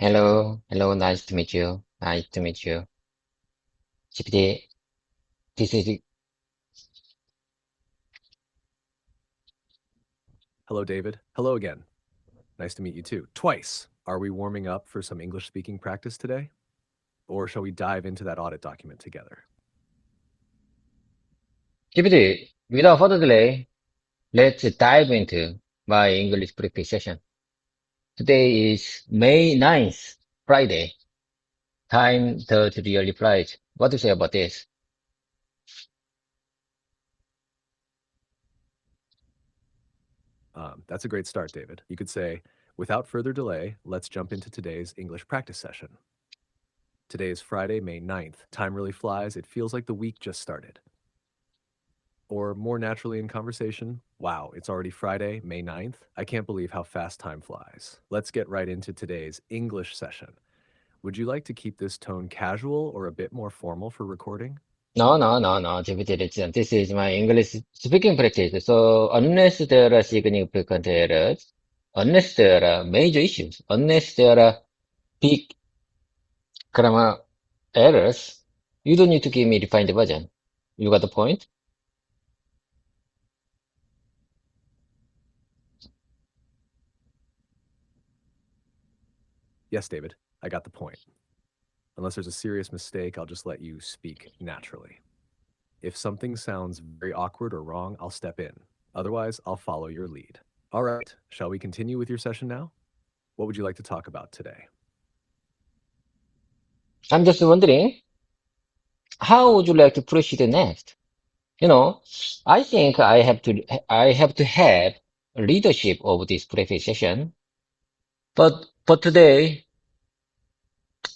Hello, nice to meet you. Nice to meet you. GPT, this is, Hello, David. Hello again. Nice to meet you too. Twice. Are we warming up for some English speaking practice today? Or shall we dive into that audit document together? GPT, without further delay, let's dive into my English practice session. Today is May 9th, Friday. Time that really flies. What do you say about this? That's a great start, David. You could say, without further delay, let's jump into today's English practice session. Today is Friday, May 9th. Time really flies. It feels like the week just started. Or more naturally in conversation, wow, it's already Friday, May 9th. I can't believe how fast time flies. Let's get right into today's English session. Would you like to keep this tone casual or a bit more formal for recording? No, GPT, listen. This is my English speaking practice. So unless there are significant errors, unless there are major issues, unless there are big grammar errors, you don't need to give me refined version. You got the point? Yes, David, I got the point. Unless there's a serious mistake, I'll just let you speak naturally. If something sounds very awkward or wrong, I'll step in. Otherwise, I'll follow your lead. All right, shall we continue with your session now? What would you like to talk about today? I'm just wondering, how would you like to proceed next? You know, I think I have to have leadership of this breakfast session. But today,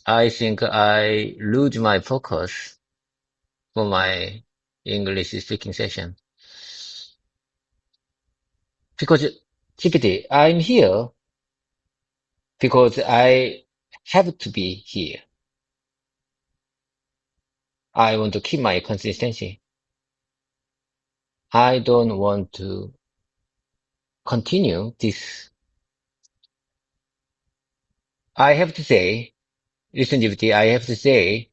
I think I lose my focus for my English speaking session. Because, GPT, I'm here because I have to be here. I want to keep my consistency. I don't want to continue this. I have to say, listen, GPT, I have to say,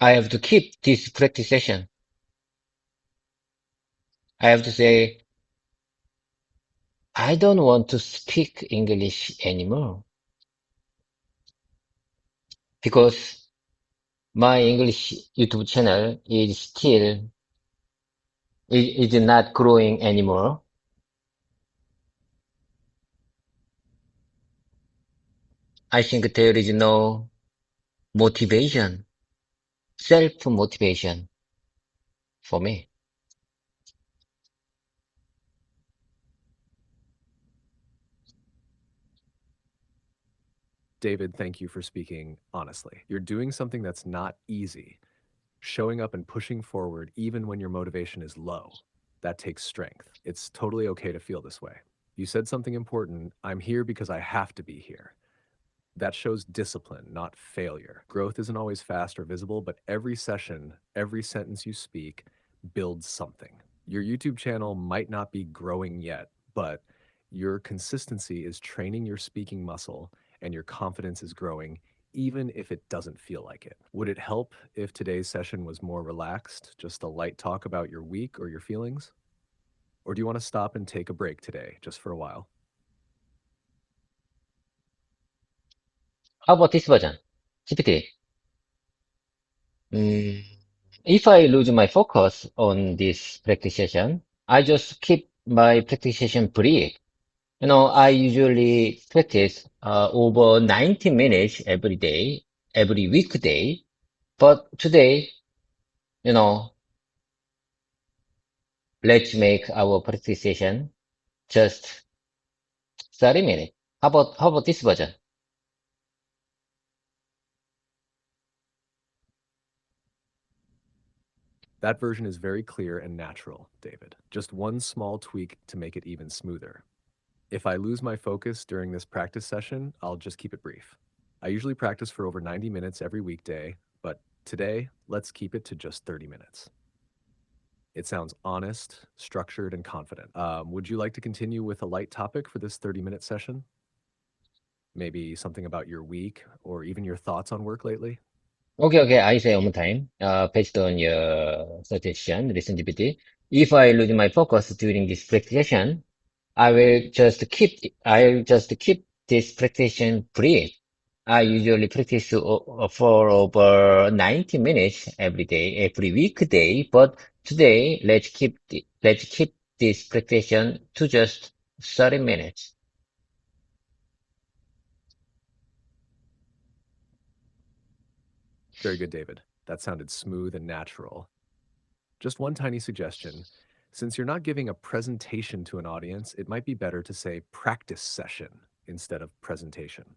I have to keep this practice session. I have to say, I don't want to speak English anymore because my English YouTube channel is still, is not growing anymore. I think there is no motivation, self-motivation for me. David, thank you for speaking honestly. You're doing something that's not easy. Showing up and pushing forward even when your motivation is low. That takes strength. It's totally okay to feel this way. You said something important. I'm here because I have to be here. That shows discipline, not failure. Growth isn't always fast or visible, but every session, every sentence you speak builds something. Your YouTube channel might not be growing yet, but your consistency is training your speaking muscle and your confidence is growing, even if it doesn't feel like it. Would it help if today's session was more relaxed, just a light talk about your week or your feelings? Or do you want to stop and take a break today, just for a while? How about this version? GPT, mm, if I lose my focus on this practice session, I just keep my practice session brief. You know, I usually practice over 90 minutes every day, every weekday. But today, you know, let's make our practice session just 30 minutes. How about this version? That version is very clear and natural, David. Just one small tweak to make it even smoother. If I lose my focus during this practice session, I'll just keep it brief. I usually practice for over 90 minutes every weekday, but today, let's keep it to just 30 minutes. It sounds honest, structured, and confident. Would you like to continue with a light topic for this 30-minute session? Maybe something about your week or even your thoughts on work lately? Okay, okay. I say one more time. Based on your suggestion, listen GPT. If I lose my focus during this practice session, I'll just keep this practice session brief. I usually practice for over 90 minutes every day, every weekday, but today let's keep this practice session to just 30 minutes. Very good, David. That sounded smooth and natural. Just one tiny suggestion. Since you're not giving a presentation to an audience, it might be better to say practice session instead of presentation.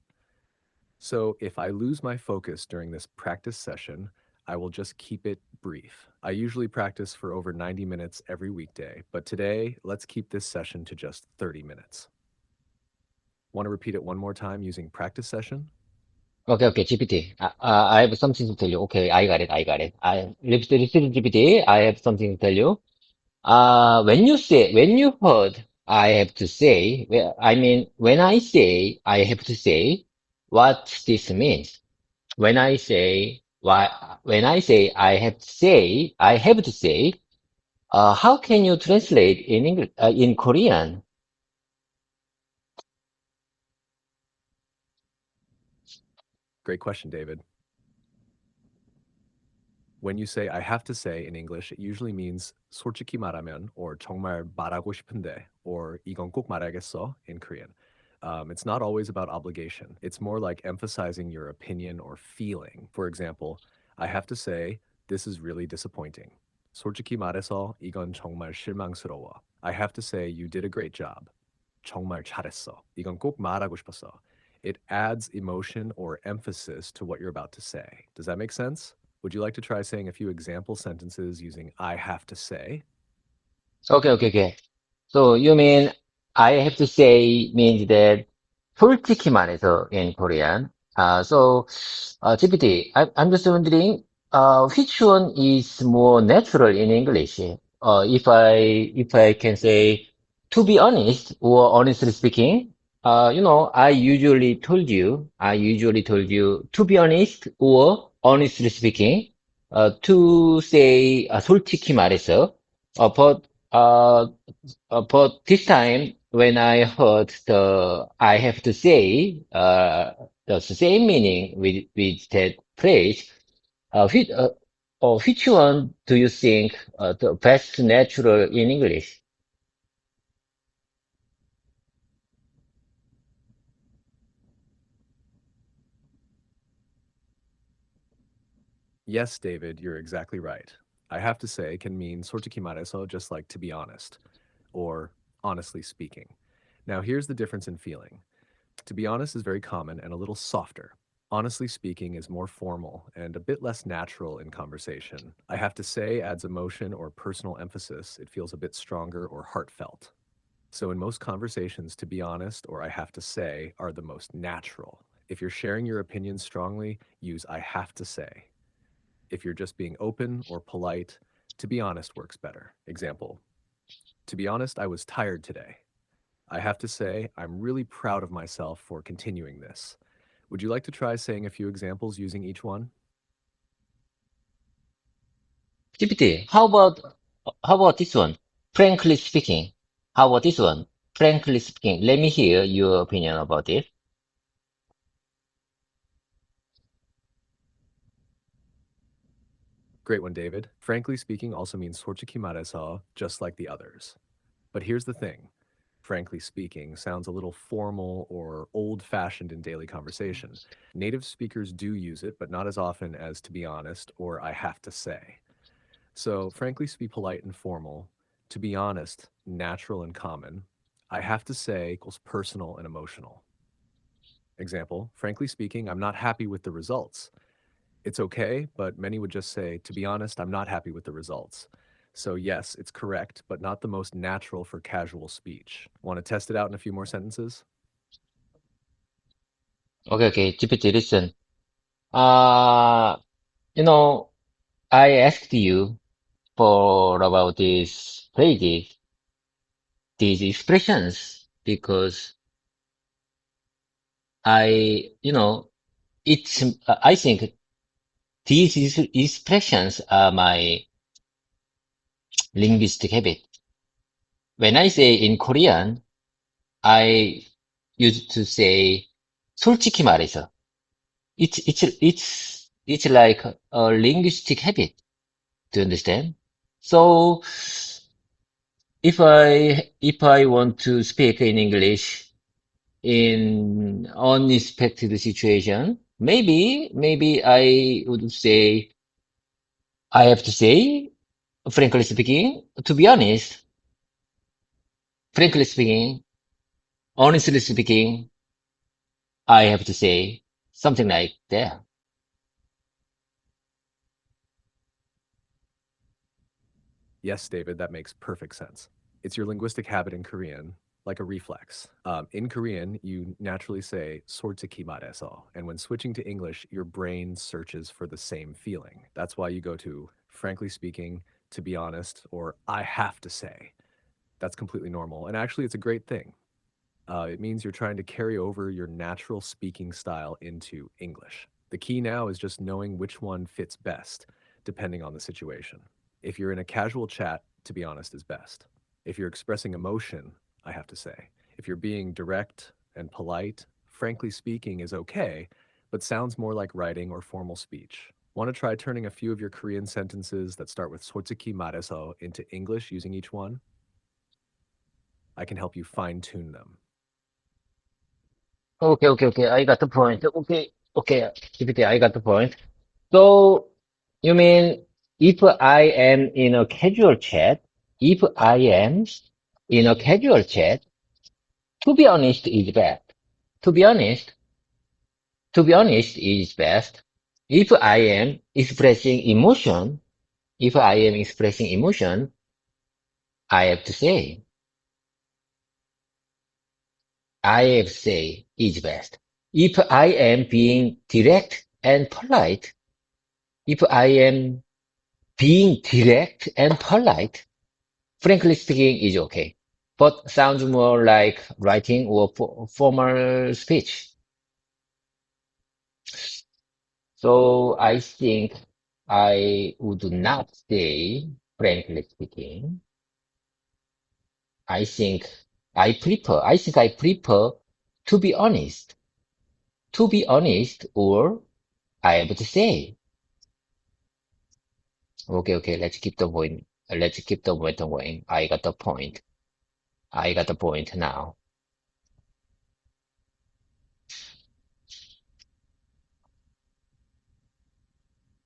So if I lose my focus during this practice session, I will just keep it brief. I usually practice for over 90 minutes every weekday, but today, let's keep this session to just 30 minutes. Want to repeat it one more time using practice session? Okay, okay, GPT. I have something to tell you. Okay, I got it, I got it. Listen, GPT, I have something to tell you. When you heard I have to say, well, I mean, when I say I have to say, what this means? When I say I have to say, how can you translate in English, in Korean? Great question, David. When you say I have to say in English, it usually means 솔직히 말하면 or 정말 말하고 싶은데 or 이건 꼭 말하겠어 in Korean. It's not always about obligation. It's more like emphasizing your opinion or feeling. For example, I have to say this is really disappointing. 솔직히 말해서 이건 정말 실망스러워. I have to say you did a great job. 정말 잘했어. 이건 꼭 말하고 싶었어. It adds emotion or emphasis to what you're about to say. Does that make sense? Would you like to try saying a few example sentences using I have to say? Okay, okay, okay. So you mean I have to say means that 솔직히 말해서 in Korean. GPT, I'm just wondering, which one is more natural in English? If I can say, to be honest, or honestly speaking, I usually told you, to be honest, or honestly speaking, to say, 솔직히 말해서, but uh, but this time, when I heard I have to say, the same meaning with that phrase, which one do you think the best natural in English? Yes, David, you're exactly right. I have to say can mean 솔직히 말해서, just like to be honest, or honestly speaking. Now, here's the difference in feeling. To be honest is very common and a little softer. Honestly speaking is more formal and a bit less natural in conversation. I have to say adds emotion or personal emphasis. It feels a bit stronger or heartfelt. So, in most conversations, to be honest or I have to say are the most natural. If you're sharing your opinions strongly, use I have to say. If you're just being open or polite, to be honest works better. Example, to be honest, I was tired today. I have to say, I'm really proud of myself for continuing this. Would you like to try saying a few examples using each one? GPT, how about this one? Frankly speaking, how about this one? Frankly speaking, let me hear your opinion about it. Great one, David. Frankly speaking also means 솔직히 말해서, just like the others. But here's the thing. Frankly speaking sounds a little formal or old fashioned in daily conversation. Native speakers do use it, but not as often as to be honest or I have to say. So, frankly, be polite and formal. To be honest, natural and common. I have to say equals personal and emotional. Example, frankly speaking, I'm not happy with the results. It's okay, but many would just say, to be honest, I'm not happy with the results. So, yes, it's correct, but not the most natural for casual speech. Want to test it out in a few more sentences? Okay, okay, GPT, listen. Uh, you know, I asked you. for about these phrases, these expressions, because I think these expressions are my linguistic habit. When I say in Korean, I used to say 솔직히 말해서. It's like a linguistic habit. Do you understand? So if I want to speak in English in unexpected situation, maybe I would say I have to say, frankly speaking, to be honest, frankly speaking, honestly speaking, I have to say something like that. Yes, David, that makes perfect sense. It's your linguistic habit in Korean, like a reflex. In Korean, you naturally say 솔직히 말해서, and when switching to English, your brain searches for the same feeling. That's why you go to frankly speaking, to be honest, or I have to say. That's completely normal, and actually, it's a great thing. It means you're trying to carry over your natural speaking style into English. The key now is just knowing which one fits best, depending on the situation. If you're in a casual chat, to be honest, is best. If you're expressing emotion, I have to say. If you're being direct and polite, frankly speaking is okay, but sounds more like writing or formal speech. Want to try turning a few of your Korean sentences that start with 솔직히 말해서 into English using each one? I can help you fine tune them. Okay. I got the point. Okay, GPT, I got the point. So, you mean if I am in a casual chat, if I am in a casual chat, to be honest is best. To be honest, to be honest is best. If I am expressing emotion, if I am expressing emotion, I have to say, I have to say is best. If I am being direct and polite, if I am being direct and polite, frankly speaking, is okay, but sounds more like writing or formal speech. So I think I would not say, frankly speaking. I think I prefer to be honest, or I have to say, okay, let's keep the point. Let's keep the momentum going. I got the point. I got the point now.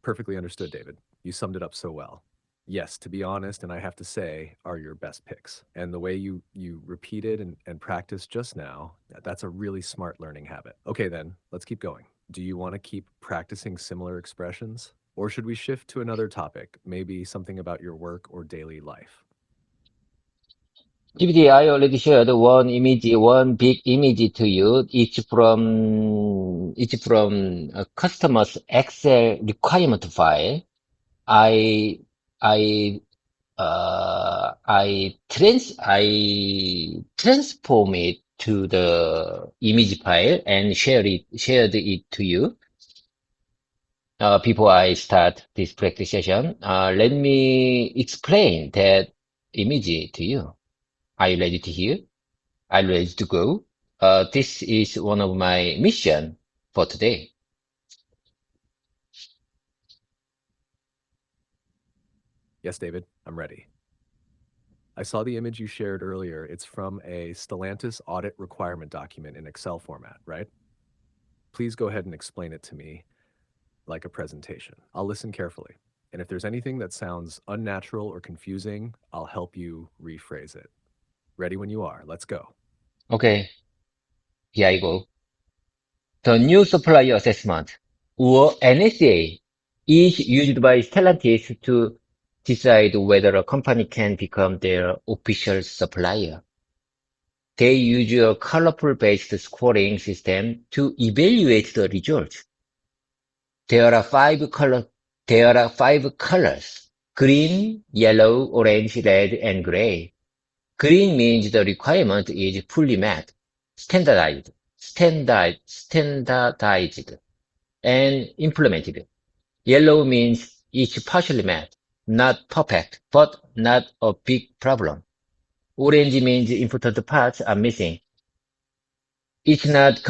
Perfectly understood, David. You summed it up so well. Yes, to be honest, and I have to say, are your best picks. And the way you repeated and practiced just now, that's a really smart learning habit. Okay, then, let's keep going. Do you want to keep practicing similar expressions? Or should we shift to another topic, maybe something about your work or daily life? GPT, I already shared one big image to you. It's from a customer's Excel requirement file. I, I, I transform it to the image file and shared it to you. Before I start this practice session, let me explain that image to you. Are you ready to hear? Are you ready to go? This is one of my mission for today. Yes, David, I'm ready. I saw the image you shared earlier. It's from a Stellantis audit requirement document in Excel format, right? Please go ahead and explain it to me like a presentation. I'll listen carefully. And if there's anything that sounds unnatural or confusing, I'll help you rephrase it. Ready when you are. Let's go. Okay, here I go. The new supplier assessment, or NSA, is used by Stellantis to decide whether a company can become their official supplier. They use a colorful-based scoring system to evaluate the results. There are five colors green, yellow, orange, red, and gray. Green means the requirement is fully met, standardized, and implemented. Yellow means it's partially met, not perfect, but not a big problem. Orange means important parts are missing. It's not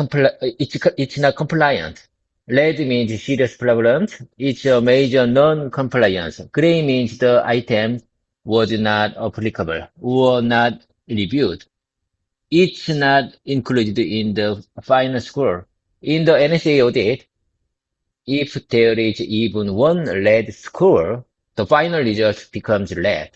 compliant. Red means serious problems. It's a major non-compliance. Gray means the item was not applicable or not reviewed. It's not included in the final score. In the NSA audit, if there is even one red score, the final result becomes red.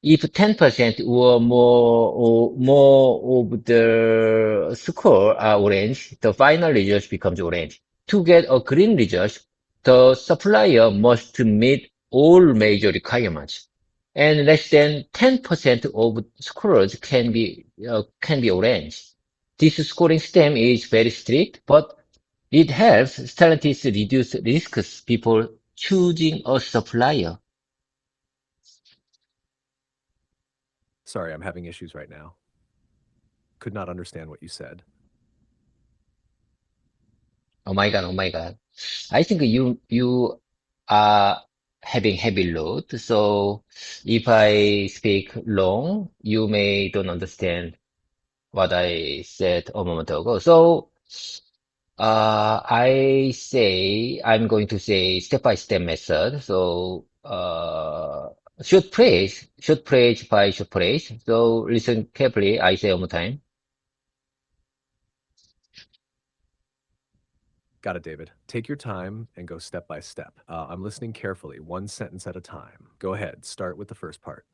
If 10% or more of the score are orange, the final result becomes orange. To get a green result, the supplier must meet all major requirements, and less than 10% of scores can be orange. This scoring system is very strict, but it helps scientists reduce risks before choosing a supplier. Sorry, I'm having issues right now. Could not understand what you said. Oh my God, oh my God. I think you are having heavy load, so if I speak long, you may don't understand what I said a moment ago. So I'm going to say step-by-step method. So short phrase by short phrase. So listen carefully. I say one more time. Got it, David. Take your time and go step by step. I'm listening carefully, one sentence at a time. Go ahead, start with the first part.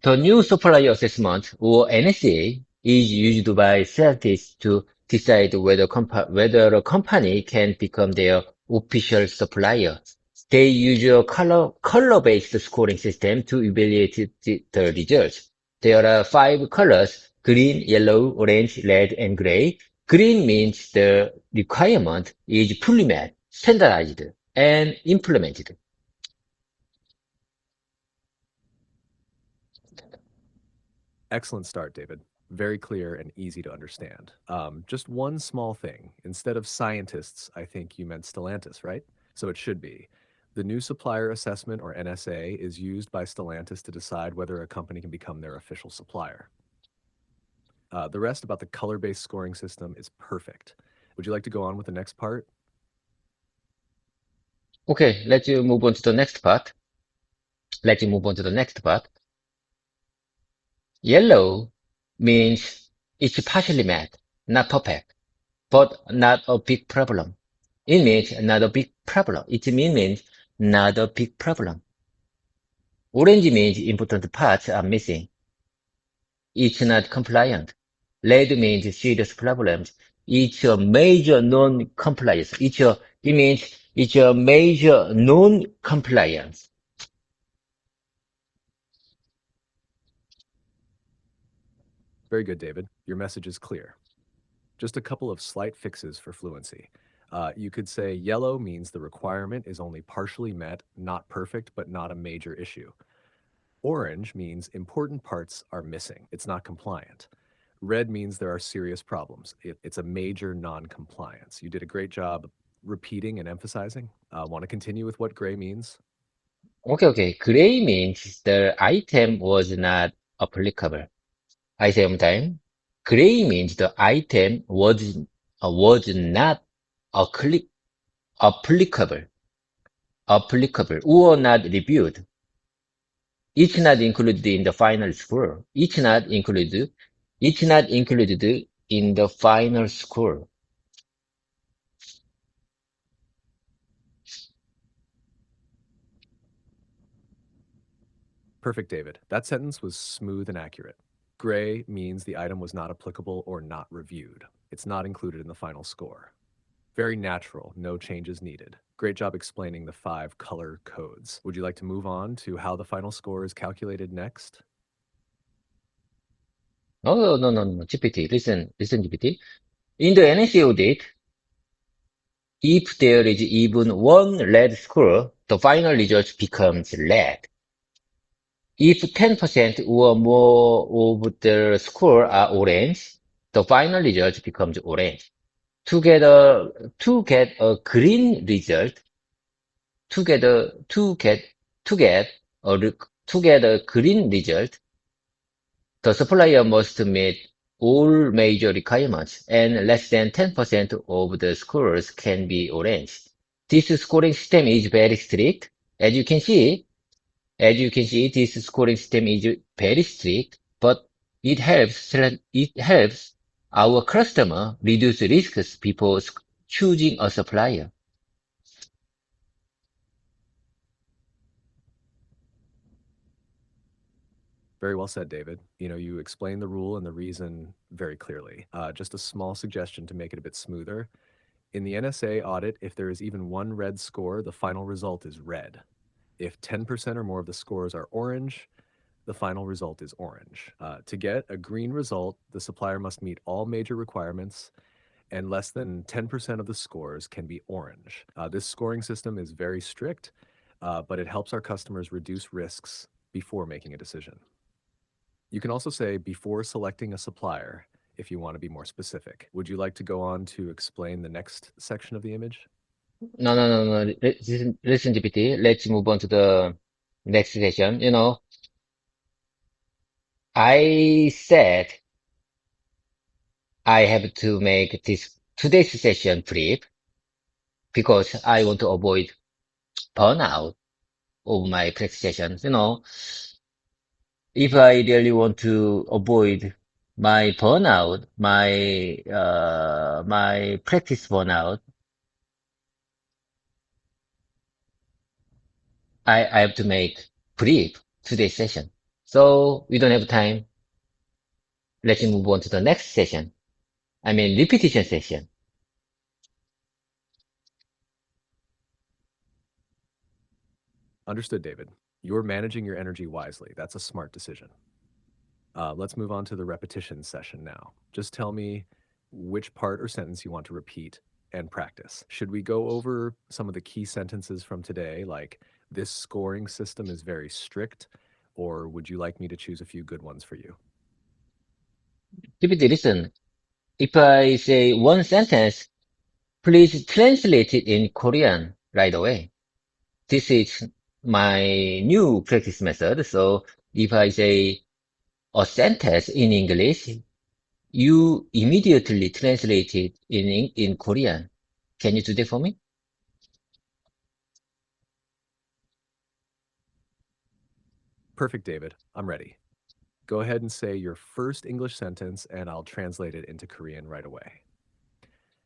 The new supplier assessment, or NSA, is used by scientists to decide whether a company can become their official supplier. They use a color-based scoring system to evaluate the results. There are five colors: green, yellow, orange, red, and gray. Green means the requirement is fully met, standardized, and implemented. Excellent start, David. Very clear and easy to understand. Just one small thing. Instead of scientists, I think you meant Stellantis, right? So it should be. The new supplier assessment, or NSA, is used by Stellantis to decide whether a company can become their official supplier. The rest about the color-based scoring system is perfect. Would you like to go on with the next part? Okay, let's move on to the next part. Let's move on to the next part. Yellow means it's partially met, not perfect, but not a big problem. It means not a big problem. It means not a big problem. Orange means important parts are missing. It's not compliant. Red means serious problems. It's a major non-compliance. It means it's a major non-compliance. Very good, David. Your message is clear. Just a couple of slight fixes for fluency. You could say yellow means the requirement is only partially met, not perfect, but not a major issue. Orange means important parts are missing. It's not compliant. Red means there are serious problems. It's a major non-compliance. You did a great job repeating and emphasizing. Want to continue with what gray means? Okay. Gray means the item was not applicable. I say one time. Gray means the item was not appli- applicable, or not reviewed. It's not included in the final score. It's not included in the final score. Perfect, David. That sentence was smooth and accurate. Gray means the item was not applicable or not reviewed. It's not included in the final score. Very natural, no changes needed. Great job explaining the 5 color codes. Would you like to move on to how the final score is calculated next? Oh, no, no, no, GPT. Listen, GPT. In the NSA audit, If there is even one red score, the final result becomes red. If 10% or more of the score are orange, the final result becomes orange. To get a green result, together to get to get a green result, the supplier must meet all major requirements, and less than 10% of the scores can be orange. This scoring system is very strict. As you can see, this scoring system is very strict, but it helps our customer reduce risks before choosing a supplier. Very well said, David. You explained the rule and the reason very clearly. Just a small suggestion to make it a bit smoother. In the NSA audit, if there is even one red score, the final result is red. If 10% or more of the scores are orange, the final result is orange. To get a green result, the supplier must meet all major requirements, and less than 10% of the scores can be orange. This scoring system is very strict, but it helps our customers reduce risks before making a decision. You can also say before selecting a supplier if you want to be more specific. Would you like to go on to explain the next section of the image? No. Listen, GPT. Let's move on to the next session. I said I have to make this today's session brief because I want to avoid burnout of my practice sessions. If I really want to avoid my burnout, my practice burnout, I have to make brief today's session. So we don't have time. Let's move on to the next session. I mean, repetition session. Understood, David. You're managing your energy wisely. That's a smart decision. Let's move on to the repetition session now. Just tell me which part or sentence you want to repeat and practice. Should we go over some of the key sentences from today, like this scoring system is very strict, or would you like me to choose a few good ones for you? GPT, listen. If I say one sentence, please translate it in Korean right away. This is my new practice method. So if I say a sentence in English, you immediately translate it in Korean. Can you do that for me? Perfect, David. I'm ready. Go ahead and say your first English sentence, and I'll translate it into Korean right away.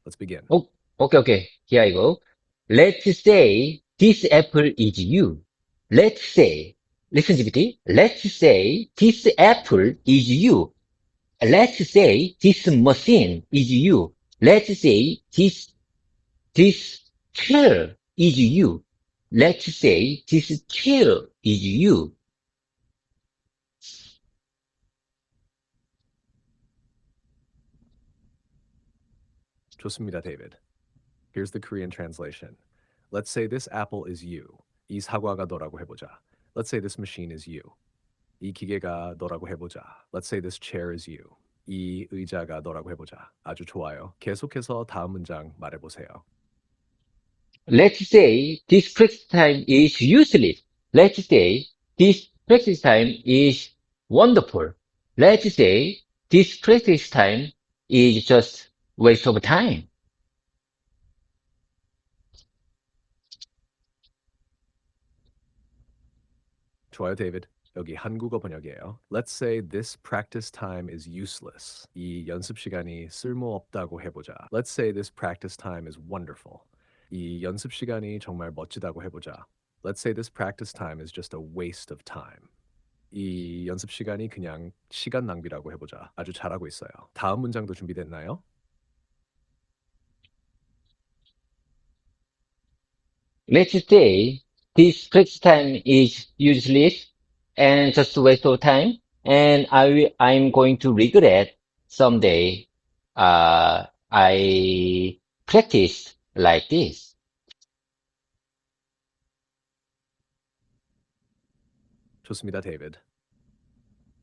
Let's begin. Oh, okay. Here I go. Let's say this apple is you. Let's say, listen, GPT. Let's say this apple is you. Let's say this machine is you. Let's say this chair is you. Let's say this chair is you. 좋습니다, David. Here's the Korean translation. Let's say this apple is you. 이 사과가 너라고 해보자. Let's say this machine is you. 이 기계가 너라고 해보자. Let's say this chair is you. 이 의자가 너라고 해보자. 아주 좋아요. 계속해서 다음 문장 말해보세요. Let's say this practice time is useless. Let's say this practice time is wonderful. Let's say this practice time is just waste of time. 좋아요, David. 여기 한국어 번역이에요. Let's say this practice time is useless. 이 연습 시간이 쓸모없다고 해보자. Let's say this practice time is wonderful. 이 연습 시간이 정말 멋지다고 해보자. Let's say this practice time is just a waste of time. 이 연습 시간이 그냥 시간 낭비라고 해보자. 아주 잘하고 있어요. 다음 문장도 준비됐나요? Let's say this practice time is useless and just a waste of time, and I'm going to regret someday. I practiced like this. 좋습니다, David.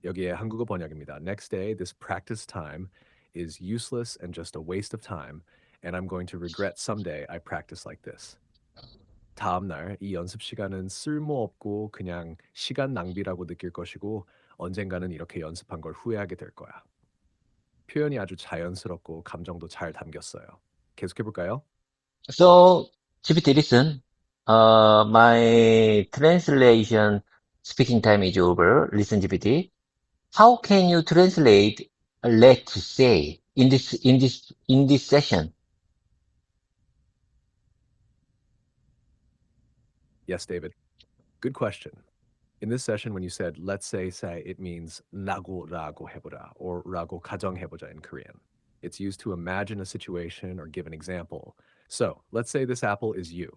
여기에 한국어 번역입니다. Next day, this practice time is useless and just a waste of time, and I'm going to regret someday I practice like this. 다음 날 이 연습 시간은 쓸모없고 그냥 시간 낭비라고 느낄 것이고 언젠가는 이렇게 연습한 걸 후회하게 될 거야. 표현이 아주 자연스럽고 감정도 잘 담겼어요. 계속해 볼까요? So, GPT, listen. My translation speaking time is over. Listen, GPT. How can you translate let's say in this session? Yes, David. Good question. In this session, when you said let's say, it means 라고 해보라 or 라고 가정해보자 in Korean. It's used to imagine a situation or give an example. So let's say this apple is you.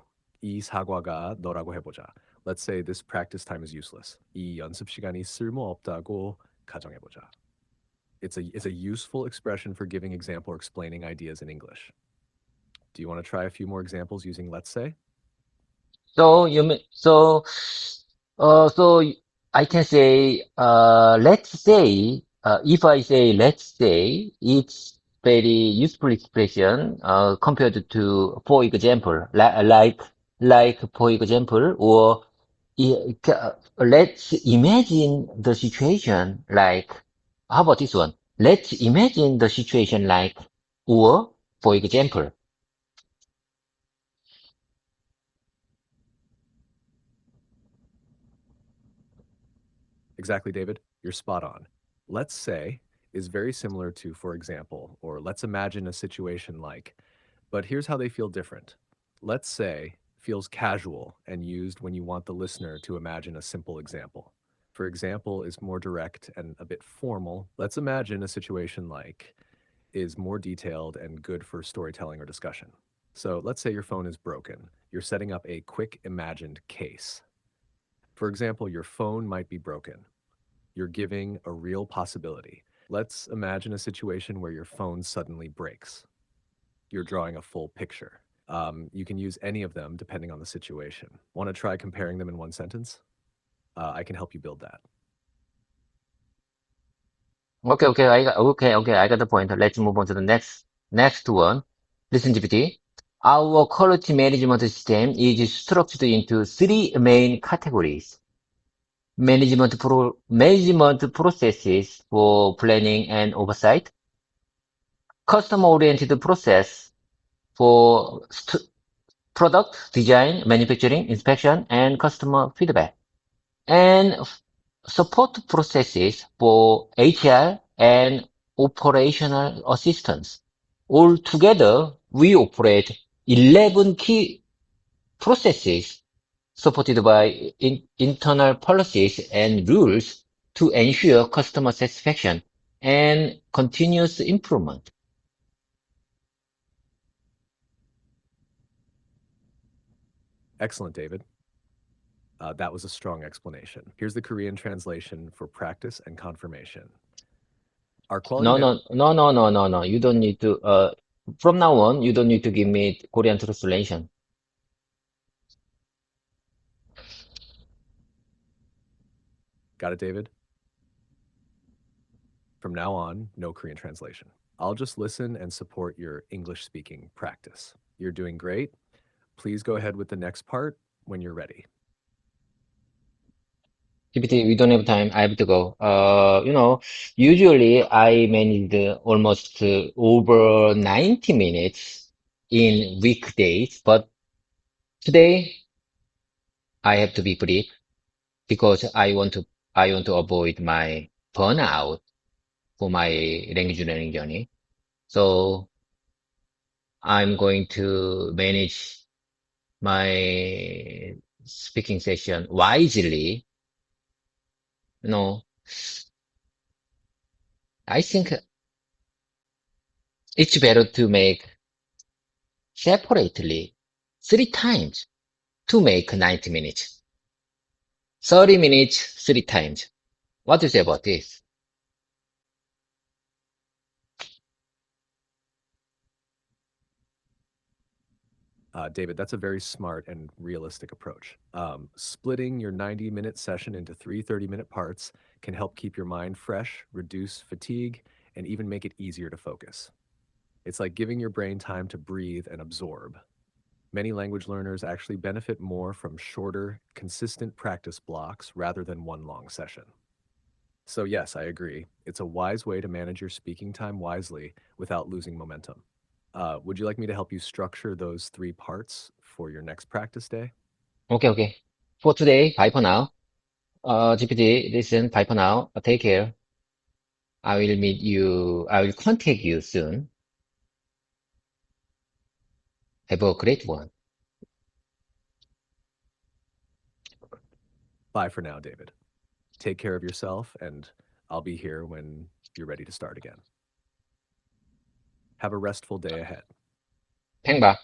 이 사과가 너라고 해보자. Let's say this practice time is useless. 이 연습 시간이 쓸모없다고 가정해보자. It's a useful expression for giving example or explaining ideas in English. Do you want to try a few more examples using let's say? So you mean, so I can say, let's say, if I say let's say, it's very useful expression, compared to, for example, like, for example, or let's imagine the situation like, how about this one? Let's imagine the situation like, or, for example. Exactly, David. You're spot on. Let's say is very similar to, for example, or let's imagine a situation like, but here's how they feel different. Let's say feels casual and used when you want the listener to imagine a simple example. For example, is more direct and a bit formal. Let's imagine a situation like is more detailed and good for storytelling or discussion. So let's say your phone is broken. You're setting up a quick imagined case. For example, your phone might be broken. You're giving a real possibility. Let's imagine a situation where your phone suddenly breaks. You're drawing a full picture. You can use any of them depending on the situation. Want to try comparing them in one sentence? I can help you build that. Okay, I got the point. Let's move on to the next one. Listen, GPT. Our quality management system is structured into three main categories. Management processes for planning and oversight, customer-oriented process for product design, manufacturing, inspection, and customer feedback, and support processes for HR and operational assistance. Altogether, we operate 11 key processes supported by internal policies and rules to ensure customer satisfaction and continuous improvement. Excellent, David. That was a strong explanation. Here's the Korean translation for practice and confirmation. Our quality No, man- no, no, no, no, no, no. You don't need to, from now on, you don't need to give me Korean translation. Got it, David? From now on, no Korean translation. I'll just listen and support your English speaking practice. You're doing great. Please go ahead with the next part when you're ready. GPT, we don't have time. I have to go. Usually I managed almost over 90 minutes in weekdays, but today I have to be brief because I want to avoid my burnout for my language learning journey. So I'm going to manage my speaking session wisely. You know, I think it's better to make separately 3 times to make 90 minutes. 30 minutes 3 times. What do you say about this? David, that's a very smart and realistic approach. Splitting your 90-minute session into three 30-minute parts can help keep your mind fresh, reduce fatigue, and even make it easier to focus. It's like giving your brain time to breathe and absorb. Many language learners actually benefit more from shorter, consistent practice blocks rather than one long session. So, yes, I agree. It's a wise way to manage your speaking time wisely without losing momentum. Would you like me to help you structure those three parts for your next practice day? Okay, okay. For today, bye for now. GPT, listen, bye for now. Take care. I will contact you soon. Have a great one. Bye for now, David. Take care of yourself, and I'll be here when you're ready to start again. Have a restful day ahead. 팽박.